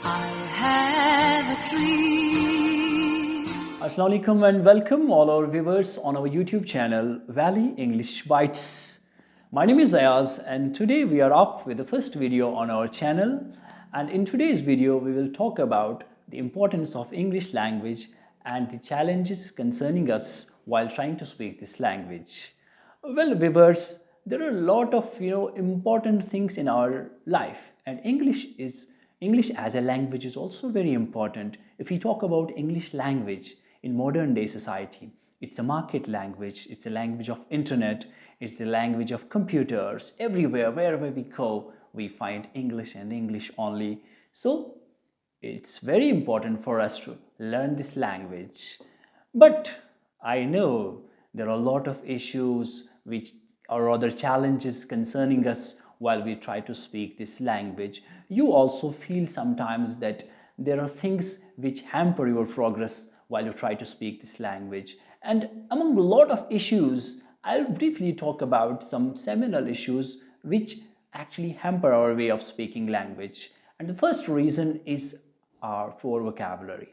I have a dream. Assalamu alaikum and welcome all our viewers on our YouTube channel Valley English Bites. My name is Ayaz and today we are up with the first video on our channel, and in today's video we will talk about the importance of English language and the challenges concerning us while trying to speak this language. Well, viewers, there are a lot of important things in our life, and English as a language is also very important. If we talk about English language in modern day society, it's a market language, it's a language of internet, it's a language of computers. Everywhere, wherever we go, we find English and English only. So it's very important for us to learn this language. But I know there are a lot of issues which or other challenges concerning us while we try to speak this language. You also feel sometimes that there are things which hamper your progress while you try to speak this language. And among a lot of issues, I'll briefly talk about some seminal issues which actually hamper our way of speaking language. And the first reason is our poor vocabulary.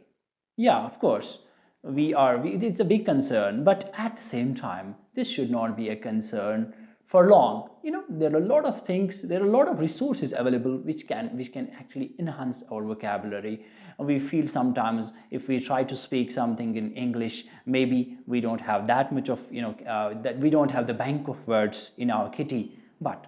Yeah, of course, it's a big concern, but at the same time, this should not be a concern for long. There are a lot of things, there are a lot of resources available which can actually enhance our vocabulary. We feel sometimes if we try to speak something in English, maybe we don't have that much of that we don't have the bank of words in our kitty. But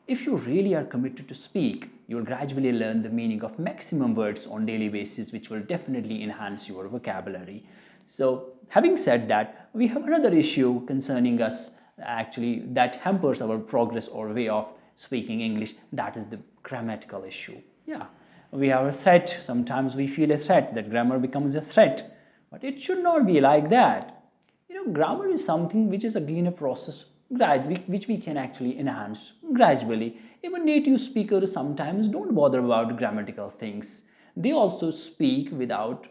if you really are committed to speak, you will gradually learn the meaning of maximum words on daily basis, which will definitely enhance your vocabulary. So having said that, we have another issue concerning us actually that hampers our progress or way of speaking English. That is the grammatical issue. Yeah, we have a threat. Sometimes we feel a threat that grammar becomes a threat, but it should not be like that. Grammar is something which is again a process which we can actually enhance gradually. Even native speakers sometimes don't bother about grammatical things. They also speak without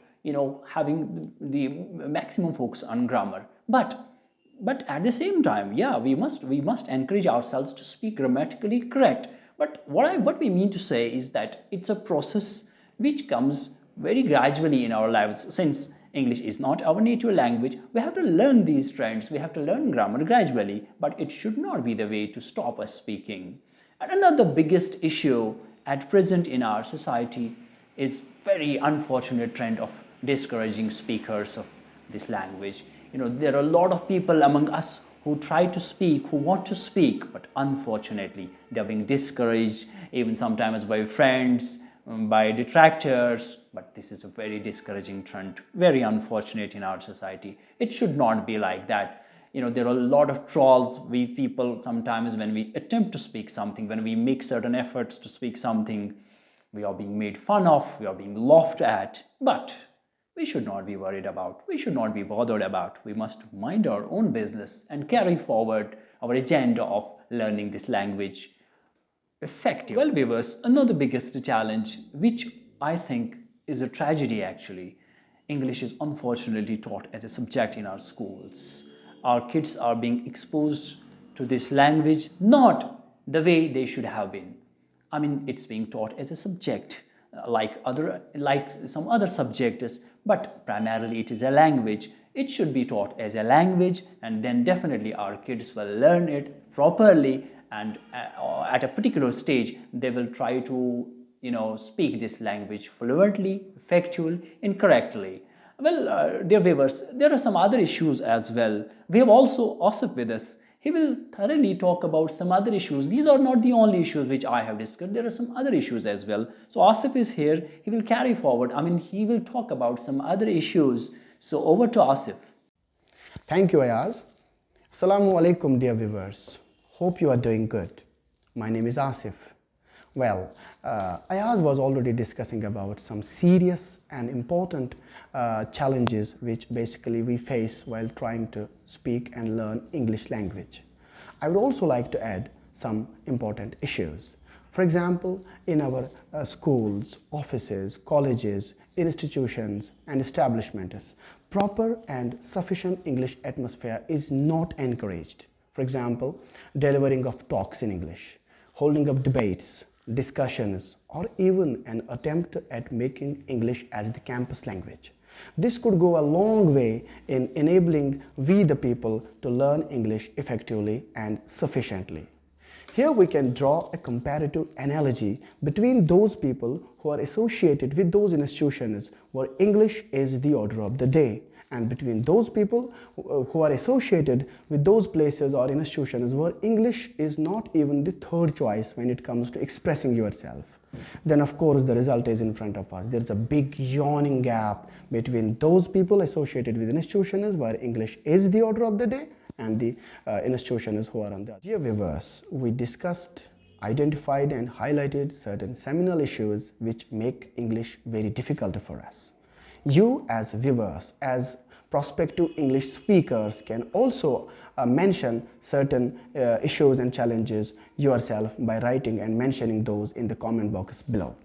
having the maximum focus on grammar. But at the same time, yeah, we must encourage ourselves to speak grammatically correct. But what we mean to say is that it's a process which comes very gradually in our lives. Since English is not our native language, we have to learn these trends, we have to learn grammar gradually, but it should not be the way to stop us speaking. And another biggest issue at present in our society is very unfortunate trend of discouraging speakers of this language. There are a lot of people among us who try to speak, who want to speak, but unfortunately they are being discouraged, even sometimes by friends, by detractors. But this is a very discouraging trend, very unfortunate in our society. It should not be like that. There are a lot of trolls. We people sometimes, when we attempt to speak something, when we make certain efforts to speak something, we are being made fun of, we are being laughed at. But we should not be worried about, we should not be bothered about. We must mind our own business and carry forward our agenda of learning this language effective. Well, viewers, another biggest challenge, which I think is a tragedy actually. English is unfortunately taught as a subject in our schools. Our kids are being exposed to this language not the way they should have been. I mean, it's being taught as a subject like some other subjects, but primarily it is a language. It should be taught as a language, and then definitely our kids will learn it properly, and at a particular stage they will try to speak this language fluently, factual, and correctly. Well, dear viewers, there are some other issues as well. We have also Asif with us. He will thoroughly talk about some other issues. These are not the only issues which I have discussed. There are some other issues as well. So Asif is here. He will carry forward. He will talk about some other issues. So over to Asif. Thank you, Ayaz. Assalamu alaikum, dear viewers. Hope you are doing good. My name is Asif. Well, Ayaz was already discussing about some serious and important challenges which basically we face while trying to speak and learn English language. I would also like to add some important issues. For example, in our schools, offices, colleges, institutions and establishments, proper and sufficient English atmosphere is not encouraged. For example, delivering of talks in English, holding of debates, discussions, or even an attempt at making English as the campus language. This could go a long way in enabling we the people to learn English effectively and sufficiently. Here we can draw a comparative analogy between those people who are associated with those institutions where English is the order of the day, and between those people who are associated with those places or institutions where English is not even the third choice when it comes to expressing yourself. Then of course the result is in front of us. There is a big yawning gap between those people associated with institutions where English is the order of the day and the institutions who are on the other. Dear viewers, we discussed, identified and highlighted certain seminal issues which make English very difficult for us. You as viewers, as prospective English speakers can also mention certain issues and challenges yourself by writing and mentioning those in the comment box below.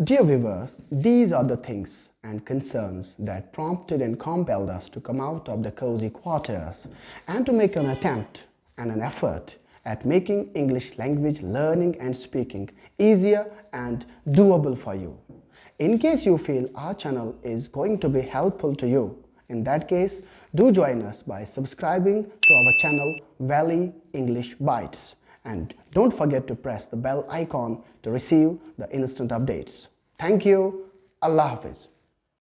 Dear viewers, these are the things and concerns that prompted and compelled us to come out of the cozy quarters and to make an attempt and an effort at making English language learning and speaking easier and doable for you. In case you feel our channel is going to be helpful to you, in that case, do join us by subscribing to our channel Valley English Bites. And don't forget to press the bell icon to receive the instant updates. Thank you. Allah Hafiz.